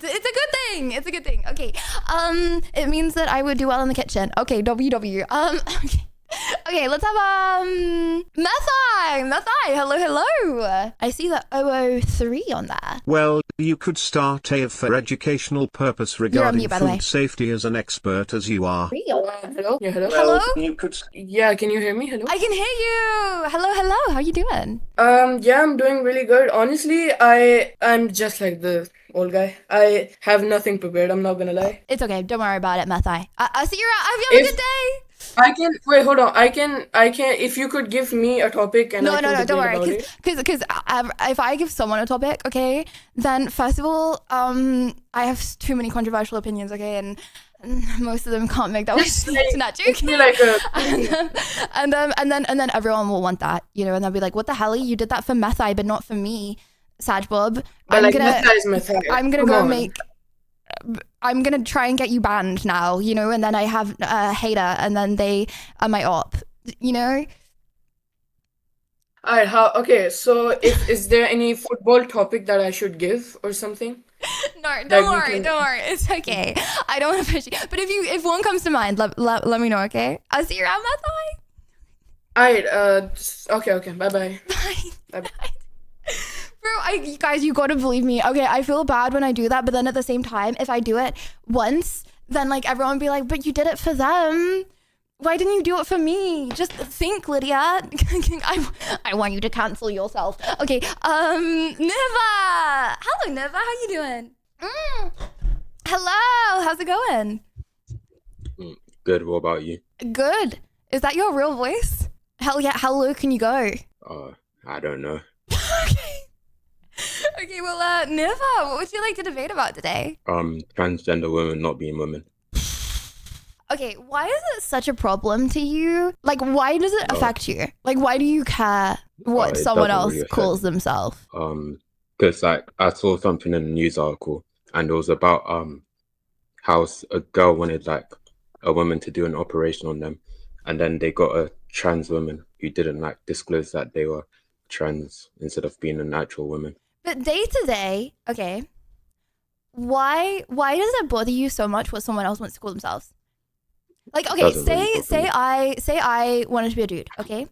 It's a good thing. It's a good thing. Okay. It means that I would do well in the kitchen. Okay, WW. Okay, let's have Methai. Hello. I see the 003 on there. Well, you could start a for educational purpose regarding mute, by the way. food safety as an expert as you are. Hello? Yeah, hello? Hello? You could Yeah, can you hear me? Hello? I can hear you. Hello. How you doing? Yeah, I'm doing really good. Honestly, I'm just like the old guy. I have nothing prepared, I'm not gonna lie. It's okay. Don't worry about it, Methai. I see you're out. Have you had a good day? Wait, hold on. I can, if you could give me a topic and I can No, debate don't worry. about it. Because if I give someone a topic, okay, then first of all, I have too many controversial opinions, okay, and most of them can't make that much sense. Not joking. Like and then everyone will want that, you know, and they'll be like, "What the hell? You did that for Methai, but not for me, Saj Bob." I'm gonna try and get you banned now, you know, and then I have a hater, and then they are my op, you know. Alright, okay, so is there any football topic that I should give or something? No, don't worry. It's okay. I don't want to push you. But if one comes to mind, let me know, okay? I'll see you around, Methai. Alright, okay, bye-bye. Bye. Bro, you guys, you gotta believe me. Okay, I feel bad when I do that, but then at the same time, if I do it once, then like everyone will be like, but you did it for them. Why didn't you do it for me? Just think, Lydia. I want you to cancel yourself. Okay, Niva. Hello, Niva. How you doing? Hello. How's it going? Good. What about you? Good. Is that your real voice? Hell yeah. How low can you go? I don't know. Okay, well, Niva, what would you like to debate about today? Transgender women not being women. Okay, why is it such a problem to you? Like, why does it affect you? Like, why do you care what someone else really calls themselves? Because like I saw something in a news article, and it was about how a girl wanted like a woman to do an operation on them, and then they got a trans woman who didn't like disclose that they were trans instead of being a natural woman. But day to day, okay, why does it bother you so much what someone else wants to call themselves? Like, okay, say I wanted to be a dude, okay?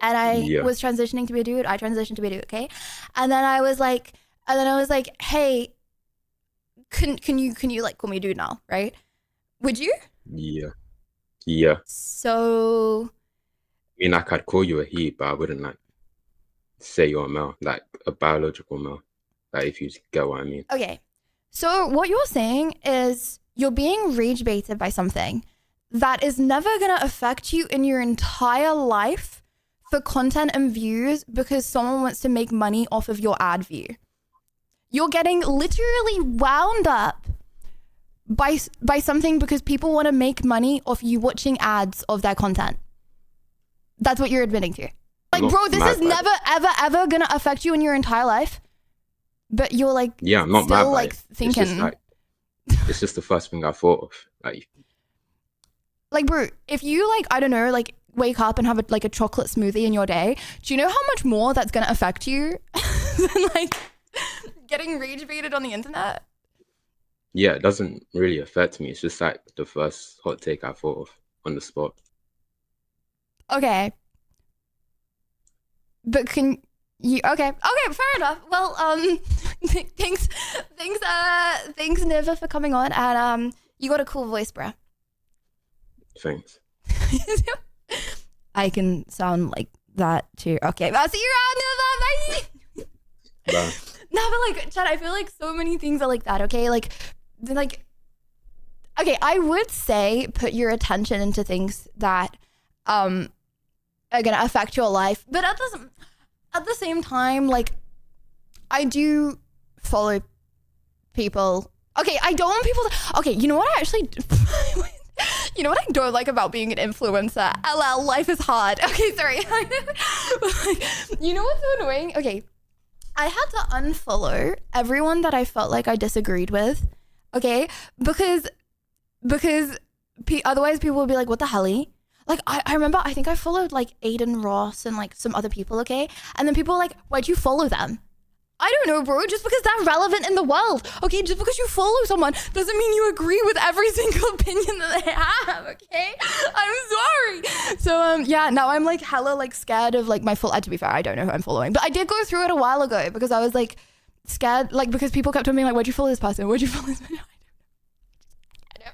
And I was transitioning to be a dude. I transitioned to be a dude, okay? And then I was like, hey, can you like call me a dude now, right? Would you? Yeah. So, I mean, like I'd call you a he, but I wouldn't like say you're a male, like a biological male. Like if you get what I mean. Okay. So what you're saying is you're being rage baited by something that is never going to affect you in your entire life for content and views because someone wants to make money off of your ad view. You're getting literally wound up by something because people want to make money off you watching ads of their content. That's what you're admitting to. Like, bro, this is never, ever going to affect you in your entire life. But you're like, yeah, I'm not still mad like thinking. It's just the first thing I thought of. Like, bro, if you like, I don't know, like wake up and have a chocolate smoothie in your day, do you know how much more that's going to affect you than like getting rage baited on the internet? Yeah, it doesn't really affect me. It's just like the first hot take I thought of on the spot. Okay. But can you, okay, fair enough. Well, thanks, Niva, for coming on, and you got a cool voice, bro. Thanks. I can sound like that too. Okay, I'll see you around, Niva. Bye. Bye. No, but like, Chad, I feel like so many things are like that. Okay, like, okay, I would say put your attention into things that are gonna affect your life, but at the same time, like, I do follow people. Okay, I don't want people to, okay, you know what I actually you know what I don't like about being an influencer? LL, life is hard. Okay, sorry. You know what's so annoying? Okay, I had to unfollow everyone that I felt like I disagreed with, okay? Because otherwise people would be like, what the hell? Like, I remember, I think I followed like Aiden Ross and like some other people, okay? And then people were like, why'd you follow them? I don't know, bro. Just because they're relevant in the world. Okay, just because you follow someone doesn't mean you agree with every single opinion that they have, okay? I'm sorry. So, yeah, now I'm like hella like scared of like my to be fair, I don't know who I'm following. But I did go through it a while ago because I was like scared, like because people kept telling me like, where'd you follow this person? Where'd you follow this person? I don't know.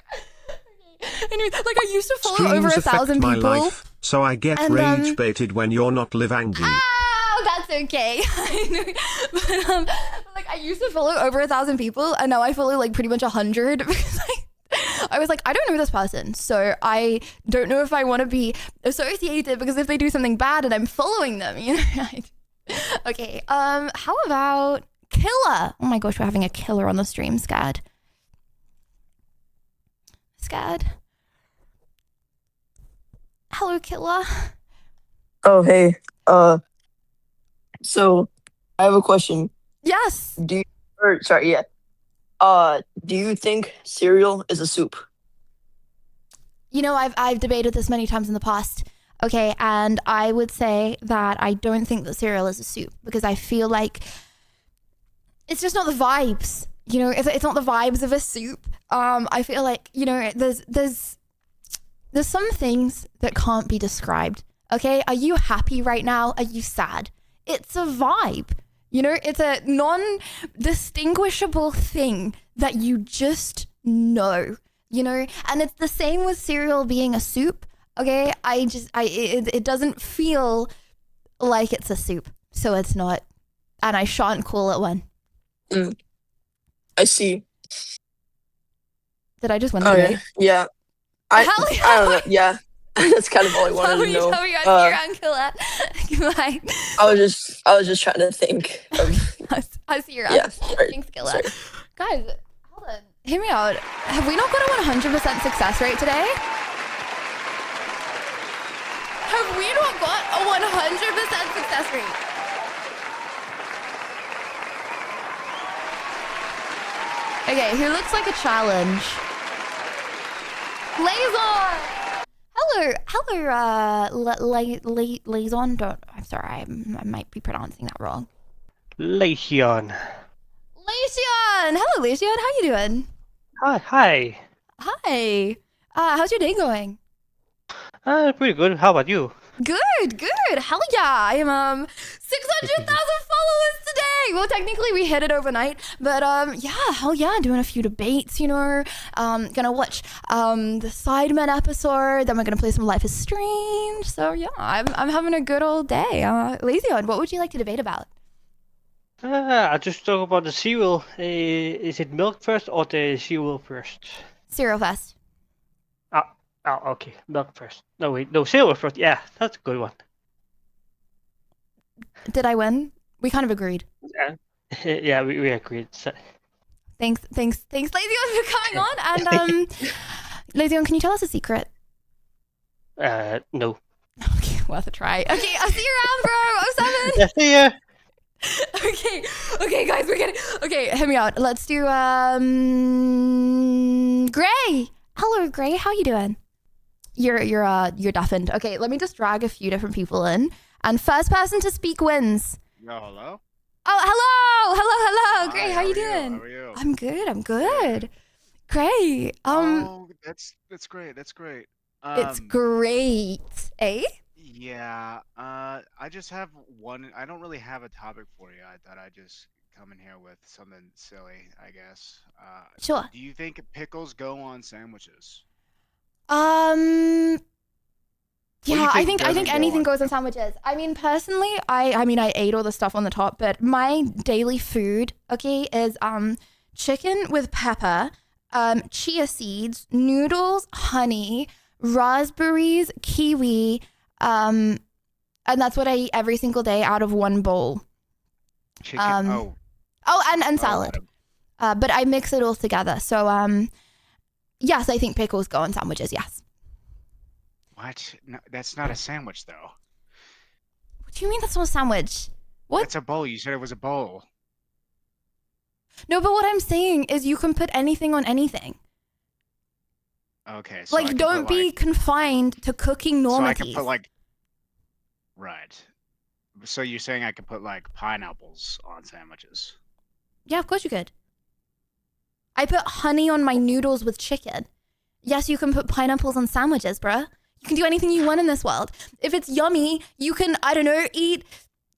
Anyway, like I used to follow over Streams 1,000 affect my people. life, so I get And, rage baited when you're not live angry. Oh, that's okay. I know. But, like I used to follow over 1,000 people, and now I follow like pretty much 100 because I was like, I don't know this person, so I don't know if I want to be associated because if they do something bad and I'm following them, you know. Okay. How about Killer? Oh my gosh, we're having a killer on the stream. Scared. Hello, Killer. Oh, hey. So I have a question. Yes. Do you think cereal is a soup? You know, I've debated this many times in the past. Okay, and I would say that I don't think that cereal is a soup because I feel like it's just not the vibes. You know, it's not the vibes of a soup. I feel like, you know, there's some things that can't be described. Okay, are you happy right now? Are you sad? It's a vibe. You know, it's a non-distinguishable thing that you just know. You know, and it's the same with cereal being a soup. Okay, it doesn't feel like it's a soup, so it's not, and I shan't call it one. I see. Did I just win the Oh debate? yeah. I don't know. Yeah, that's kind of all I wanted to know. Tell me around, Killer. Goodbye. I was just trying to think of. I see your Yeah, ass. sorry, Thanks, Killer. sorry. Guys, hold on. Hear me out. Have we not got a 100% success rate today? Have we not got a 100% success rate? Okay, who looks like a challenge? Lazon! Hello, Lazon. I'm sorry, I might be pronouncing that wrong. Lydion. Hello, Lydion. How you doing? Hi. Hi. How's your day going? Pretty good. How about you? Good. Hell yeah. I am 600,000 followers today. Well, technically we hit it overnight, but yeah, hell yeah, doing a few debates, you know. Gonna watch the Sidemen episode, then we're gonna play some Life is Strange. So yeah, I'm having a good old day. Lydion, what would you like to debate about? I just talk about the cereal. Is it milk first or the cereal first? Cereal Fest. Oh, okay. Milk first. No, wait. No, cereal first. Yeah, that's a good one. Did I win? We kind of agreed. Yeah, we agreed. So... Thanks, Lydion, for coming on. And Lydion, can you tell us a secret? No. Okay, worth a try. Okay, I'll see you around, bro. 07. Yeah, see ya. Okay, guys, we're getting. Okay, hear me out. Let's do Gray. Hello, Gray. How you doing? You're deafened. Okay, let me just drag a few different people in, and first person to speak wins. Yo, hello. Oh, hello. Gray, Hi, how you doing? How are you? I'm good. Gray. Oh, that's great. That's great. It's great, eh? Yeah. I just have one. I don't really have a topic for you. I thought I'd just come in here with something silly, I guess. Sure. Do you think pickles go on sandwiches? Yeah, I think doesn't go anything on goes on sandwiches. I mean, personally, I ate all the stuff on the top, but my daily food, okay, is chicken with pepper, chia seeds, noodles, honey, raspberries, kiwi, and that's what I eat every single day out of one bowl. Chicken. And salad. But I mix it all together. So yes, I think pickles go on sandwiches. Yes. What? No, that's not a sandwich, though. What do you mean that's not a sandwich? What? That's a bowl. You said it was a bowl. No, but what I'm saying is you can put anything on anything. Okay. So I like, can don't put, be confined to cooking So I normities. can put like. Right. So you're saying I could put like pineapples on sandwiches? Yeah, of course you could. I put honey on my noodles with chicken. Yes, you can put pineapples on sandwiches, bruh. You can do anything you want in this world. If it's yummy, you can, I don't know, eat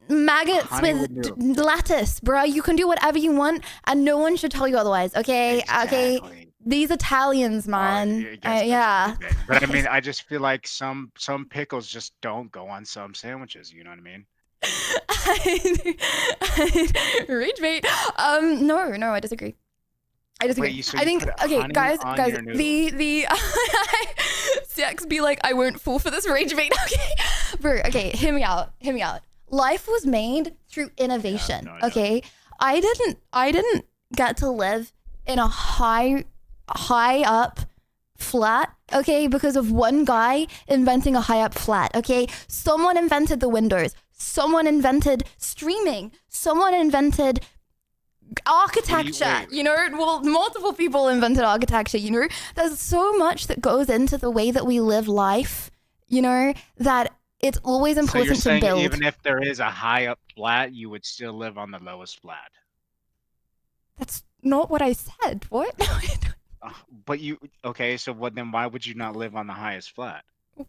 maggots Honey with with noodles. lettuce, bruh. You can do whatever you want, and no one should tell you otherwise, okay? Okay? Exactly. These Italians, man. I guess that's Yeah. pretty big. But I mean, I just feel like some pickles just don't go on some sandwiches. You know what I mean? Rage bait. No, I disagree. I disagree. Wait, so I you think put okay, honey guys, on guys. your The CX be like, I won't fall for this rage bait. Okay, bro. Okay, hear me out. Life was made through innovation. no, I know. Okay, I didn't get to live in a high up flat, okay, because of one guy inventing a high up flat. Okay, someone invented the windows. Someone invented streaming. Someone invented architecture, you know. Well, multiple people invented architecture, you know. There's so much that goes into the way that we live life, you know, that it's always So you're important to saying build. even if there is a high up flat, you would still live on the lowest flat. That's not what I said. What? But you okay? So what? Then why would you not live on the highest flat?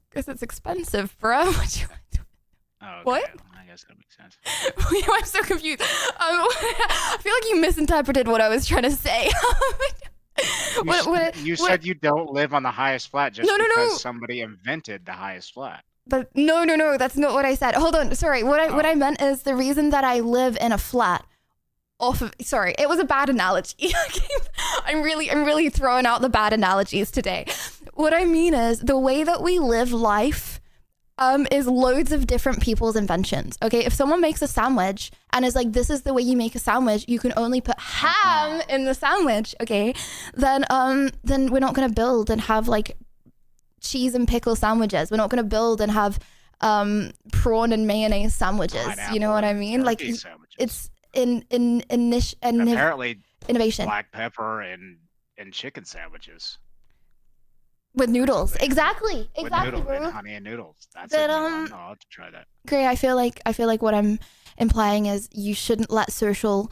Because it's expensive, bro. What you Oh, okay. What? I guess that makes sense. I'm so confused. I feel like you misinterpreted what I was trying to say. You said you don't live on the highest flat just No. because somebody invented the highest flat. But no, that's not what I said. Hold on, sorry. What I meant is the reason that I live in a flat sorry, it was a bad analogy. I'm really throwing out the bad analogies today. What I mean is the way that we live life is loads of different people's inventions. Okay, if someone makes a sandwich and is like, this is the way you make a sandwich, you can only put ham in the sandwich, okay, then we're not gonna build and have like cheese and pickle sandwiches. We're not gonna build and have prawn and mayonnaise sandwiches. You know what I mean? Like it's apparently innovation. Black pepper and chicken sandwiches. With noodles, exactly, With bro. and honey and noodles. That's But, a new one. I'll have to try that. Gray, I feel like what I'm implying is you shouldn't let social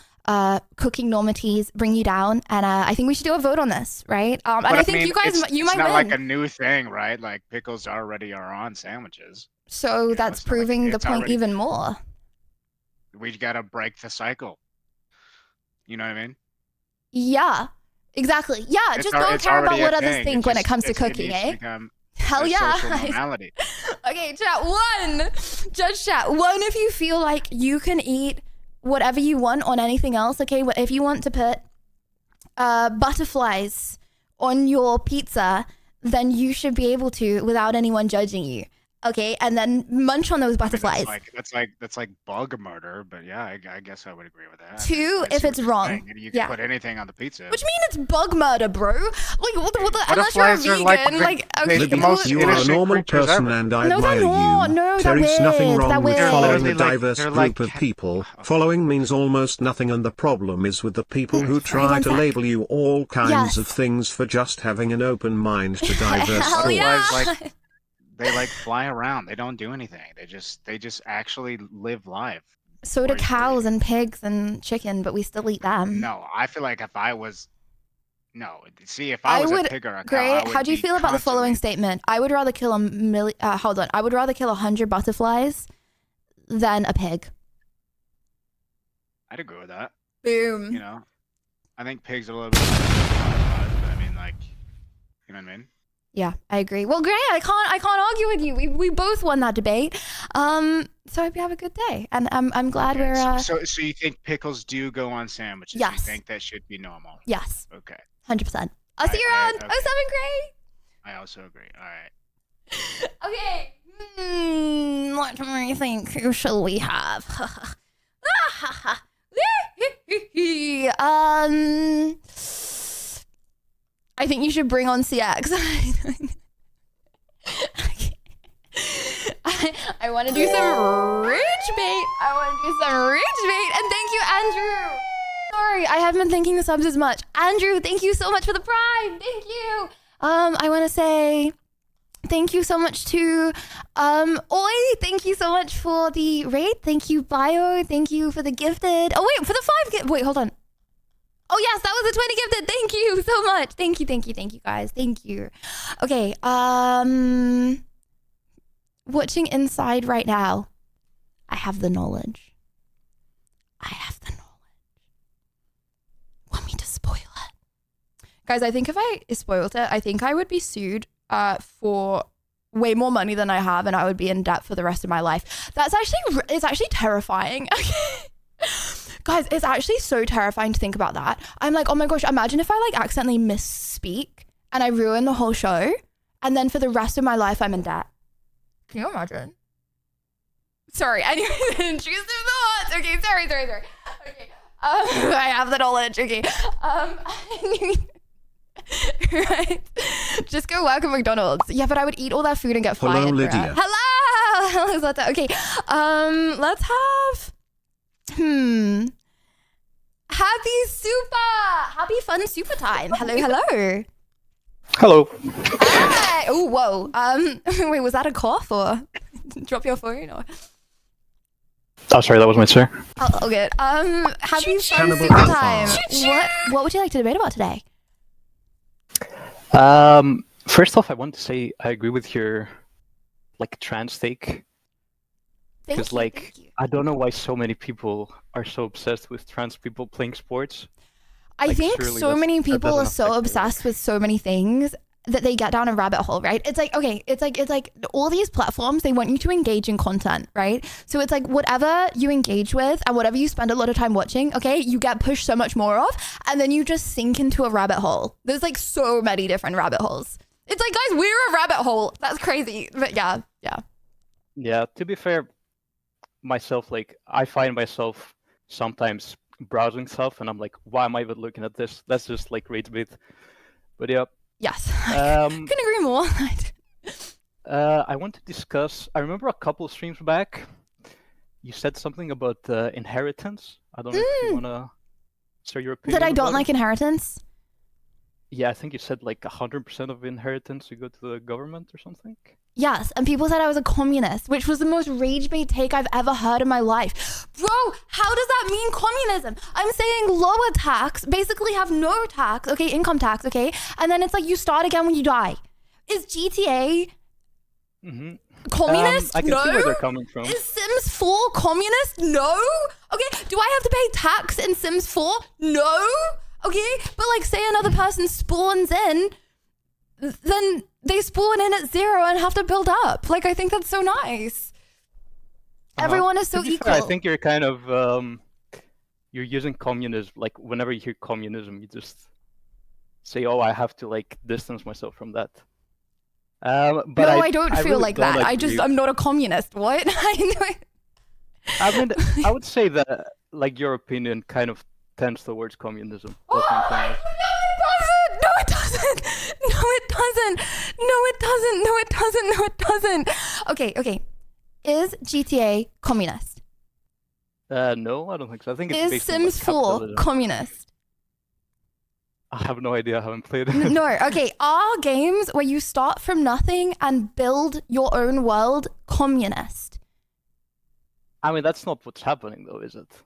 cooking normities bring you down, and I think we should do a vote on this, right? And I think you guys, you might It's not win. like a new thing, right? Like pickles already are on sandwiches. So that's it's not like proving the it's point already- even more. We gotta break the cycle. You know what I mean? Yeah, exactly. Yeah, It's just al- don't it's care about already a what others thing. think It's when it just- comes to it cooking, needs to eh? become Hell a yeah. social normality. Okay, chat one. Judge chat one. If you feel like you can eat whatever you want on anything else, okay? If you want to put butterflies on your pizza, then you should be able to without anyone judging you. Okay, and then munch on those butterflies. That's like bug murder, but yeah, I guess I would agree with that. Two, I if see it's what you're wrong. saying. You can Yeah. put anything on the pizza. What do you mean it's bug murder, bro? Like, what the unless you're a Butterflies are vegan, like the- like, they- okay, the Lydia, most you are a innocent normal creatures person ever. and I No, they're admire not. you. No, they're there is nothing weird. wrong They're with weird. following a Literally, like, diverse they're group like of people. Following means almost nothing, and the problem is with the people who try one to sec. label you all kinds Yes. of things for just having an open mind to diverse Hell thoughts. yeah. Butterflies, they like fly around. They don't do anything. They just actually live life. So do Or you cows breathe. and pigs and chicken, but we still eat them. No, I feel like if I was if I I was would- a pig or a cow, Great. I would How do you be feel about the following constantly- statement? I would rather kill I would rather kill 100 butterflies than a pig. I'd agree with that. Boom. You know, I think pigs are a little bit. But I mean, like, you know what I mean? Yeah, I agree. Well, great. I can't argue with you. We both won that debate. So I hope you have a good day, and I'm glad Okay, we're so you think pickles do go on sandwiches? Yes. You think that should be normal? yes, Okay. 100%. I'll see you around. okay. 07 Gray. I also agree. All right. Okay. What do I think? Who shall we have? I think you should bring on CX. I want to do some rage bait. And thank you, Andrew. Sorry, I haven't been thanking the subs as much. Andrew, thank you so much for the prime. Thank you. I want to say Thank you so much to Oi. Thank you so much for the raid. Thank you, Bio. Thank you for the gifted. Oh wait, for the 5 wait, hold on. Oh yes, that was a 20 gifted. Thank you so much. Thank you guys. Thank you. Okay, watching inside right now. I have the knowledge. Want me to spoil it? Guys, I think if I spoiled it, I think I would be sued for way more money than I have, and I would be in debt for the rest of my life. It's actually terrifying. Guys, it's actually so terrifying to think about that. I'm like, oh my gosh, imagine if I like accidentally misspeak and I ruin the whole show, and then for the rest of my life I'm in debt. Can you imagine? Sorry, anyway, intrusive thoughts. Okay, sorry. Okay, I have the knowledge. Okay, right. Just go work at McDonald's. Yeah, but I would eat all that food and get fired. Hello, for it. Lydia. Hello, Zlata. Okay, let's have. Happy fun super time. Hello. Hi. Oh, whoa. Wait, was that a cough or drop your phone or? Oh, sorry, that was my sir. Oh, good. Happy fun Cannibal super Alpha. time. What would you like to debate about today? First off, I want to say I agree with your trans take. Because Thank you. I don't know why so many people are so obsessed with trans people playing sports. I think so many people are so obsessed with so many things that they get down a rabbit hole, right? It's like, okay, it's like all these platforms, they want you to engage in content, right? So it's like whatever you engage with and whatever you spend a lot of time watching, okay, you get pushed so much more of, and then you just sink into a rabbit hole. There's like so many different rabbit holes. It's like, guys, we're a rabbit hole. That's crazy. But yeah. Yeah, to be fair, myself, I find myself sometimes browsing stuff and I'm like, why am I even looking at this? That's just rage bait. But yeah. Yes, I couldn't agree more. I want to discuss, I remember a couple of streams back, you said something about inheritance. I don't know if you want to share your opinion. That I don't about like it. inheritance? Yeah, I think you said 100% of inheritance you go to the government or something. Yes, and people said I was a communist, which was the most rage bait take I've ever heard in my life. Bro, how does that mean communism? I'm saying lower tax, basically have no tax, okay, income tax, okay? And then it's like you start again when you die. Is GTA communist? I can No. see where they're coming from. Is Sims 4 communist? No. Okay, do I have to pay tax in Sims 4? No. Okay, but say another person spawns in, then they spawn in at 0 and have to build up. I think that's so nice. Everyone is so equal. Fair, I think you're kind of you're using communism. Whenever you hear communism, you just say, "Oh, I have to distance myself from that." But no, I don't feel really like that. I'm not a communist. What? I mean, I would say that your opinion kind of tends towards communism. No, it doesn't. Okay. Is GTA communist? No, I don't think so. I think it's Is based Sims on, 4 capitalism. communist? I have no idea. I haven't played it. No. Okay. Are games where you start from nothing and build your own world communist? I mean, that's not what's happening, though, is it?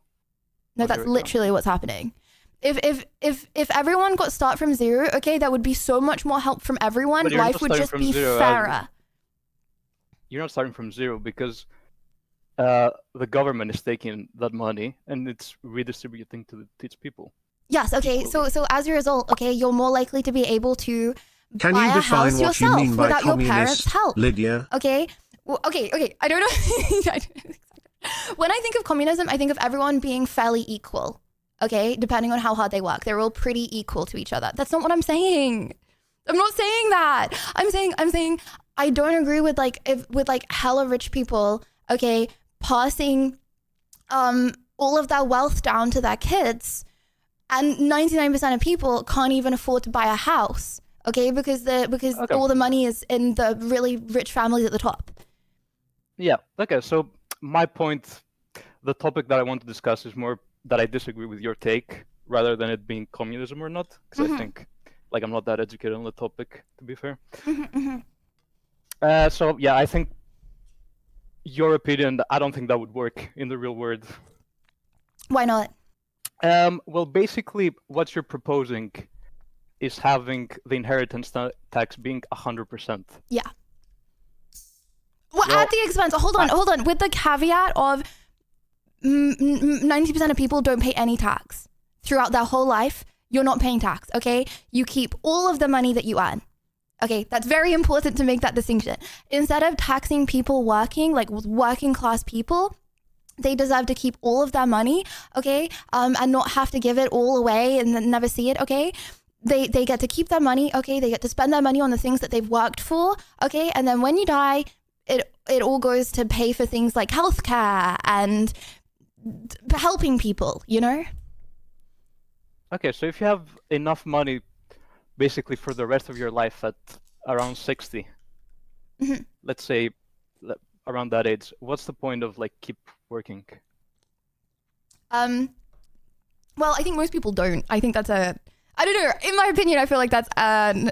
No, that's literally what's happening. If everyone got start from 0, okay, there would be so much more help from everyone. Life would just be fairer. You're not starting from 0 because the government is taking that money and it's redistributing to its people. Yes, okay. So as a result, okay, you're more likely to be able to Can buy you a define house what you yourself mean by without your parents' communist, help. Lydia? Okay. Well, okay. I don't know. When I think of communism, I think of everyone being fairly equal. Okay, depending on how hard they work, they're all pretty equal to each other. That's not what I'm saying. I'm not saying that. I'm saying I don't agree with hella rich people, okay, passing all of their wealth down to their kids, and 99% of people can't even afford to buy a house, okay, because all the money is in the really rich families at the top. Yeah. Okay. So my point, the topic that I want to discuss is more that I disagree with your take rather than it being communism or not, because I think I'm not that educated on the topic, to be fair. So yeah, I think your opinion. I don't think that would work in the real world. Why not? Well, basically, what you're proposing is having the inheritance tax being 100%. Yeah. Well, at the expense. Hold on. With the caveat of 90% of people don't pay any tax throughout their whole life. You're not paying tax. Okay, you keep all of the money that you earn. Okay, that's very important to make that distinction. Instead of taxing people working, like working class people, they deserve to keep all of their money, okay, and not have to give it all away and then never see it, okay? They get to keep their money, okay? They get to spend their money on the things that they've worked for, okay? And then when you die, it all goes to pay for things like healthcare and helping people, you know? Okay, so if you have enough money, basically for the rest of your life at around 60, let's say around that age, what's the point of like keep working? Well, I think most people don't. I think that's I don't know. In my opinion, I feel like that's I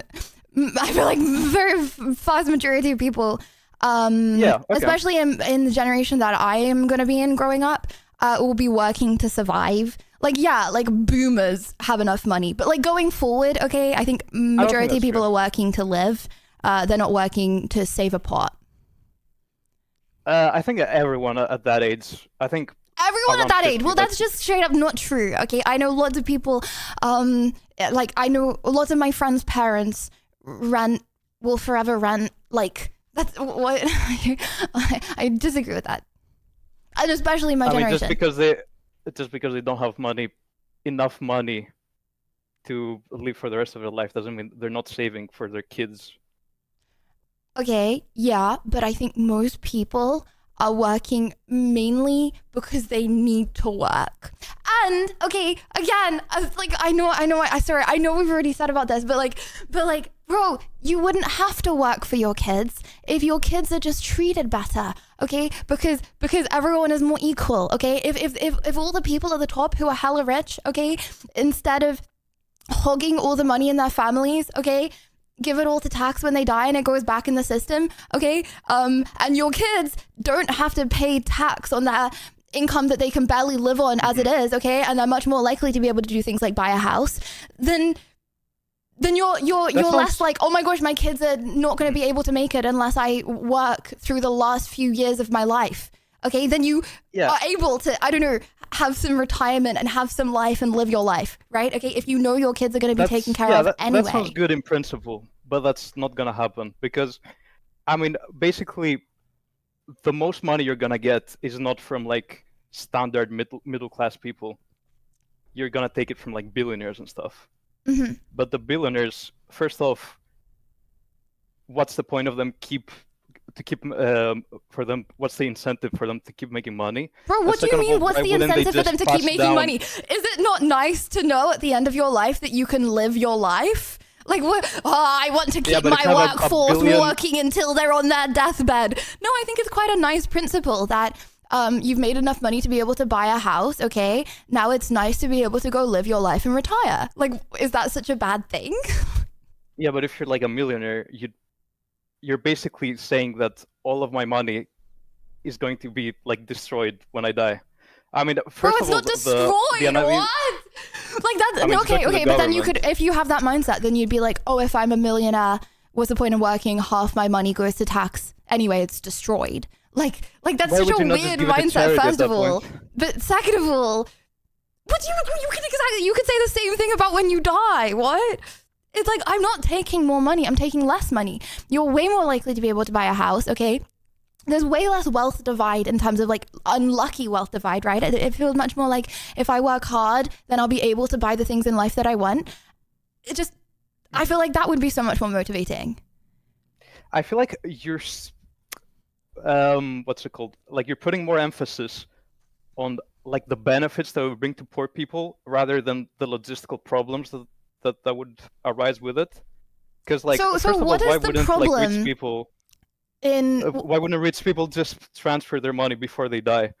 feel like very vast majority of people, especially in the generation that I am going to be in growing up, will be working to survive. Like, yeah, like boomers have enough money, but like going forward, okay, I think majority of people are working to live. They're not working to save a pot. I think everyone at that age, Everyone at that age. Well, that's just straight up not true. Okay, I know lots of people. Like I know lots of my friends' parents will forever rent. Like that's what I disagree with that, and especially my generation. Just because they don't have enough money to live for the rest of their life doesn't mean they're not saving for their kids. Okay, yeah, but I think most people are working mainly because they need to work. And okay, again, I know we've already said about this, but like, bro, you wouldn't have to work for your kids if your kids are just treated better, okay? Because everyone is more equal, okay? If all the people at the top who are hella rich, okay, instead of hogging all the money in their families, okay, give it all to tax when they die and it goes back in the system, okay? And your kids don't have to pay tax on their income that they can barely live on as it is, okay? And they're much more likely to be able to do things like buy a house. Then you're less like, oh my gosh, my kids are not going to be able to make it unless I work through the last few years of my life, okay? Then you are able to, I don't know, have some retirement and have some life and live your life, right? Okay, if you know your kids are going to be taken care of anyway. That sounds good in principle, but that's not going to happen because, I mean, basically, the most money you're going to get is not from like standard middle class people. You're going to take it from like billionaires and stuff. Mm-hmm. But the billionaires, first off, what's the point of them for them? What's the incentive for them to keep making money? Bro, what do you mean? What's the incentive for them to keep making money? Is it not nice to know at the end of your life that you can live your life? Like, what? Oh, I want to keep my workforce working until they're on their deathbed. No, I think it's quite a nice principle that you've made enough money to be able to buy a house, okay? Now it's nice to be able to go live your life and retire. Like, is that such a bad thing? Yeah, but if you're like a millionaire, you're basically saying that all of my money is going to be like destroyed when I die. I mean, first of all, it's not destroyed. What? Like that's okay. But then you could, if you have that mindset, then you'd be like, oh, if I'm a millionaire, what's the point of working? Half my money goes to tax anyway. It's destroyed. Like that's such a weird mindset. First of all, but second of all, what you could say the same thing about when you die. What? It's like, I'm not taking more money. I'm taking less money. You're way more likely to be able to buy a house, okay? There's way less wealth divide in terms of like unlucky wealth divide, right? It feels much more like if I work hard, then I'll be able to buy the things in life that I want. I feel like that would be so much more motivating. I feel like you're, what's it called? Like you're putting more emphasis on like the benefits that would bring to poor people rather than the logistical problems that would arise with it. Because like, first of all, why wouldn't like rich people... why wouldn't rich people just transfer their money before they die?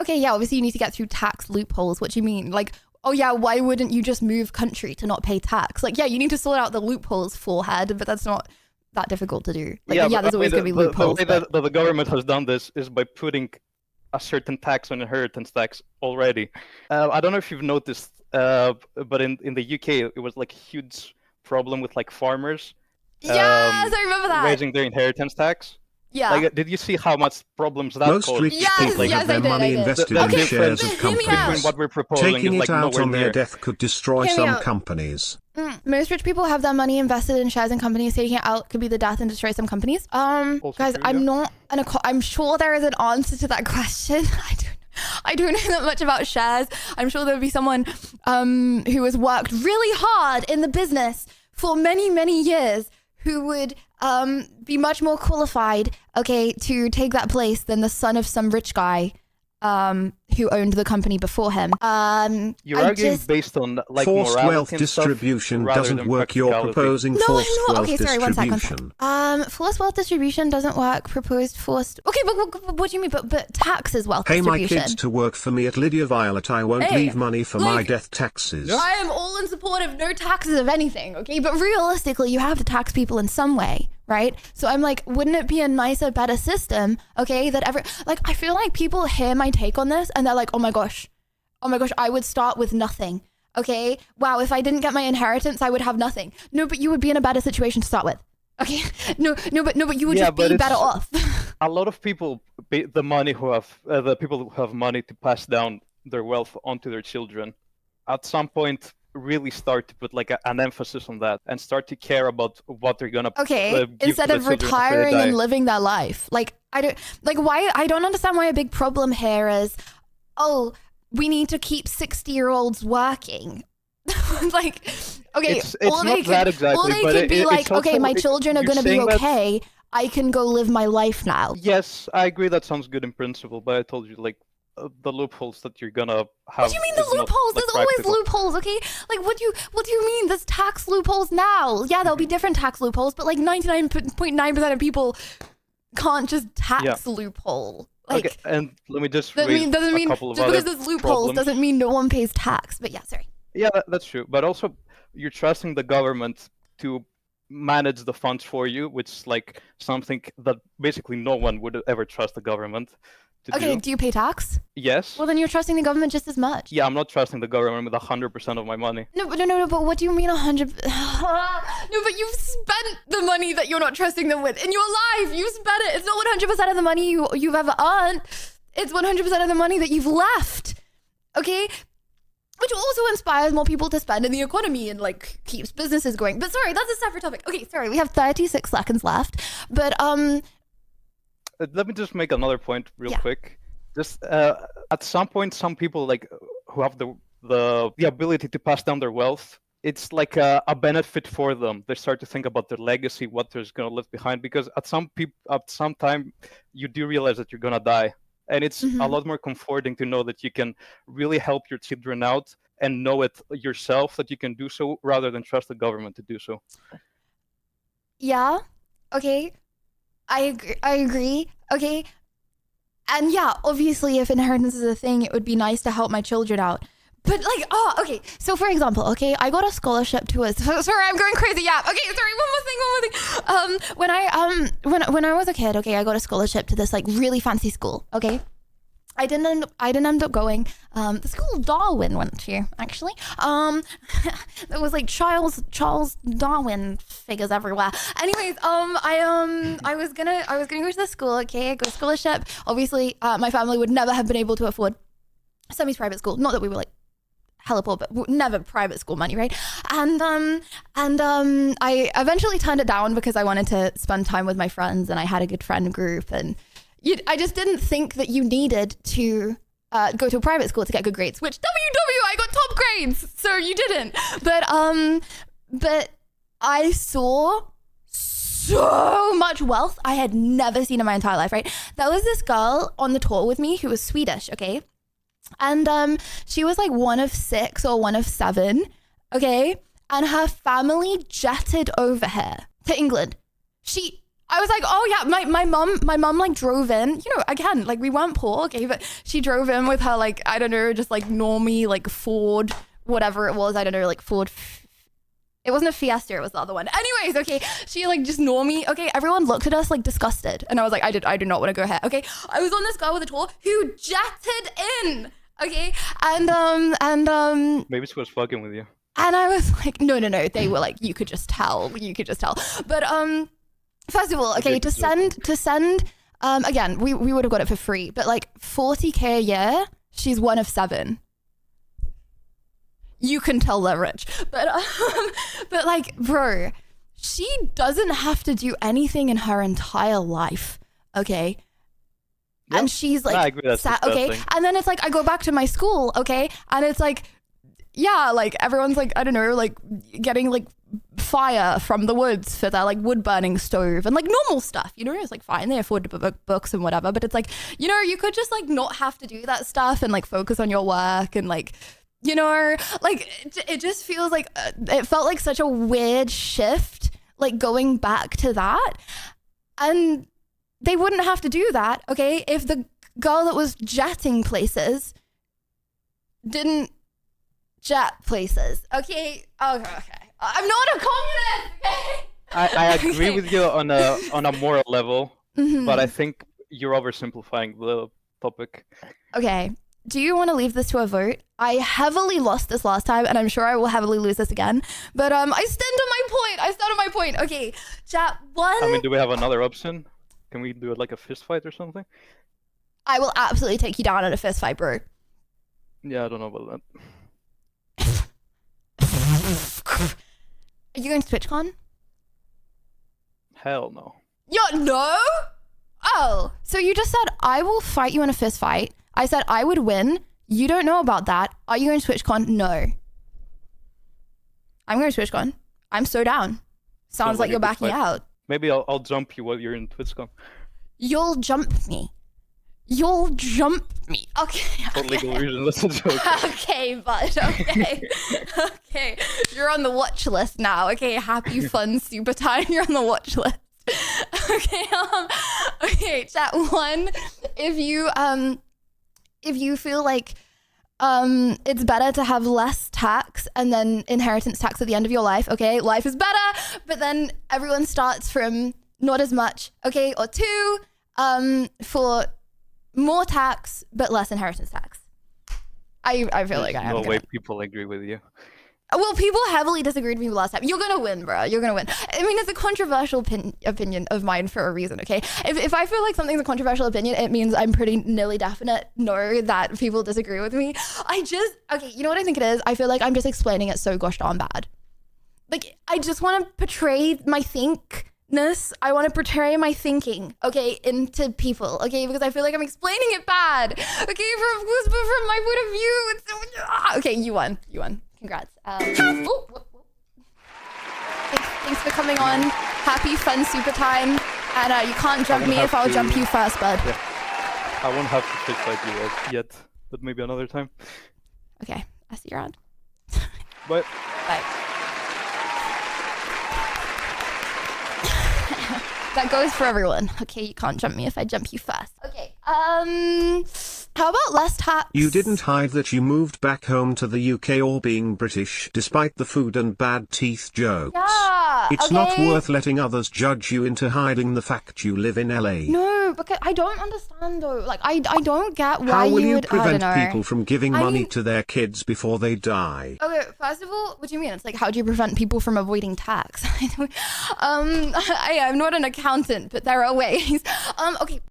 Okay, yeah, obviously you need to get through tax loopholes. What do you mean? Like, oh yeah, why wouldn't you just move country to not pay tax? Like, yeah, you need to sort out the loopholes, forehead, but that's not that difficult to do. Like, there's always going to be loopholes. The way that the government has done this is by putting a certain tax on inheritance tax already. I don't know if you've noticed, but in the UK, it was like a huge problem with like farmers. Yes, I remember that. Raising their inheritance tax. Yeah. Like, did you see how much problems that Most caused? rich people have their money invested in shares of companies. What we're proposing Taking is it like out nowhere on their near. death could destroy Hear me some out. companies. Most rich people have their money invested in shares in companies. Taking it out could be the death and destroy some companies. Guys, true, I'm yeah. not I'm sure there is an answer to that question. I don't know that much about shares. I'm sure there'll be someone who has worked really hard in the business for many, many years who would be much more qualified, to take that place than the son of some rich guy who owned the company before him. You're arguing based on like Forced morality wealth and stuff, distribution rather doesn't than work. You're practicality. proposing No, forced I'm not. wealth Okay, sorry, one sec. distribution. Forced wealth distribution doesn't work. Proposed forced. Okay, but what do you mean? But taxes wealth Pay my distribution. kids to work for me at Lydia Violet. I won't Hey, leave money for my like, death taxes. I am all in support of no taxes of anything, okay? But realistically, you have to tax people in some way, right? So I'm like, wouldn't it be a nicer, better system, okay? That I feel like people hear my take on this and they're like, oh my gosh, I would start with nothing, okay? Wow, if I didn't get my inheritance, I would have nothing. No, but you would be in a better situation to start with, okay? No, but you would just be better off. A lot of people, the people who have money to pass down their wealth onto their children, at some point really start to put like an emphasis on that and start to care about what they're gonna give instead to of their children after they retiring die. and living their life. Like I don't understand why a big problem here is, oh, we need to keep 60-year-olds working. Like, okay, It's not that exactly, all they but could be like, it's also, okay, my children are you're going to be saying that- okay. I can go live my life now. Yes, I agree. That sounds good in principle, but I told you like the loopholes that you're gonna have. What do you mean the is not, loopholes? like, There's always practical. loopholes, okay? Like, what do you mean? There's tax loopholes now. Yeah, there'll be different tax loopholes, but like 99.9% of people can't just tax loophole. Like, Okay, and let me just doesn't raise mean a couple of just other because there's loopholes problems. doesn't mean no one pays tax. But yeah, sorry. Yeah, that's true. But also, you're trusting the government to manage the funds for you, which is like something that basically no one would ever trust the government to Okay, do. do you pay tax? Yes. Well, then you're trusting the government just as much. Yeah, I'm not trusting the government with 100% of my money. No, but what do you mean 100? No, but you've spent the money that you're not trusting them with in your life. You spent it. It's not 100% of the money you've ever earned. It's 100% of the money that you've left. Okay? Which also inspires more people to spend in the economy and like keeps businesses going. But sorry, that's a separate topic. Okay, sorry, we have 36 seconds left. But Let me just make another point real quick. Just at some point, some people like who have the ability to pass down their wealth, it's like a benefit for them. They start to think about their legacy, what they're going to leave behind, because at some time you do realize that you're going to die. And it's a lot more comforting to know that you can really help your children out and know it yourself that you can do so rather than trust the government to do so. yeah, okay, I agree. Okay, and yeah, obviously, if inheritance is a thing, it would be nice to help my children out. But like, okay. So for example, okay, I got a scholarship to sorry, I'm going crazy. Yeah. Okay, sorry. One more thing. When I was a kid, okay, I got a scholarship to this like really fancy school. Okay, I didn't end up going. The school Darwin went to actually. There was like Charles Darwin figures everywhere. Anyways, I was gonna go to the school. Okay, I got a scholarship. Obviously, my family would never have been able to afford Semi's private school. Not that we were like hella poor, but never private school money, right? And I eventually turned it down because I wanted to spend time with my friends and I had a good friend group, and I just didn't think that you needed to go to a private school to get good grades, which I got top grades, so you didn't. But I saw so much wealth I had never seen in my entire life, right? There was this girl on the tour with me who was Swedish, okay? And she was like one of 6 or one of 7, okay? And her family jetted over here to England. I was like, oh yeah, my mom like drove in, again, like we weren't poor, okay? But she drove in with her like, I don't know, just like normie, like Ford, whatever it was, I don't know, like Ford It wasn't a Fiesta, it was the other one. Anyways, okay, she like just normie. Okay, everyone looked at us like disgusted. And I was like, I do not want to go here. Okay, I was on this girl with a tour who jetted in. Okay, and maybe she was fucking with you. And I was like, no. They were like, you could just tell. But first of all, okay, to send again, we would have got it for free, but like 40K a year, she's one of 7. You can tell they're rich, but like, bro, she doesn't have to do anything in her entire life, okay? Yep. And she's like, I agree, that's okay, and then it's like I go back to my school, okay, and it's like, yeah, like everyone's like, I don't know, like getting like fire from the woods for their like wood burning stove and like normal stuff, you know. It's like fine, they afford to book books and whatever, but it's like, you know, you could just like not have to do that stuff and like focus on your work and like, you know, like it just feels like it felt like such a weird shift, like going back to that. And they wouldn't have to do that, okay, if the girl that was jetting places didn't jet places, okay. I'm not a communist, okay. I agree with you on a moral level, but I think you're oversimplifying the topic. Okay. Do you want to leave this to a vote? I heavily lost this last time, and I'm sure I will heavily lose this again. But I stand on my point. Okay, chat 1. I mean, do we have another option? Can we do it like a fist fight or something? I will absolutely take you down in a fist fight, bro. Yeah, I don't know about that. Are you going to TwitchCon? Hell no. No? Oh, so you just said I will fight you in a fist fight. I said I would win. You don't know about that. Are you going to TwitchCon? No. I'm going to TwitchCon. I'm so down. Sounds like you're backing out. Maybe I'll jump you while you're in TwitchCon. You'll jump me. Okay. For legal reasons, that's a joke. Okay, bud. Okay. Okay. You're on the watch list now. Okay. Happy fun super time. You're on the watch list. Okay. Okay. Chat 1. If you feel like it's better to have less tax and then inheritance tax at the end of your life, okay, life is better, but then everyone starts from not as much, okay, or 2, for more tax but less inheritance tax. I feel like I am. No way people agree with you. Well, people heavily disagreed with me last time. You're gonna win, bro. You're gonna win. I mean, it's a controversial opinion of mine for a reason, okay? If I feel like something's a controversial opinion, it means I'm pretty nearly definite that people disagree with me. Okay, you know what I think it is? I feel like I'm just explaining it so gosh darn bad. Like, I just want to portray my thinkness. I want to portray my thinking, okay, into people, okay? Because I feel like I'm explaining it bad, okay? From my point of view, it's okay, you won. Congrats. Thanks for coming on. Happy fun super time. And you can't jump me if I'll jump you first, bud. Yeah. I won't have to fist fight you yet, but maybe another time. Okay, I'll see you around. Bye. Bye. That goes for everyone. Okay, you can't jump me if I jump you first. Okay, how about less tax? You didn't hide that you moved back home to the UK all being British, despite the food and bad teeth jokes. Yeah, it's not worth letting others judge you into hiding the fact you live in LA. No, because I don't understand though. Like, I don't get why How will you you would, prevent people from giving money to their kids before they die? Okay, first of all, what do you mean? It's like, how do you prevent people from avoiding tax? I'm not an accountant, but there are ways. Okay.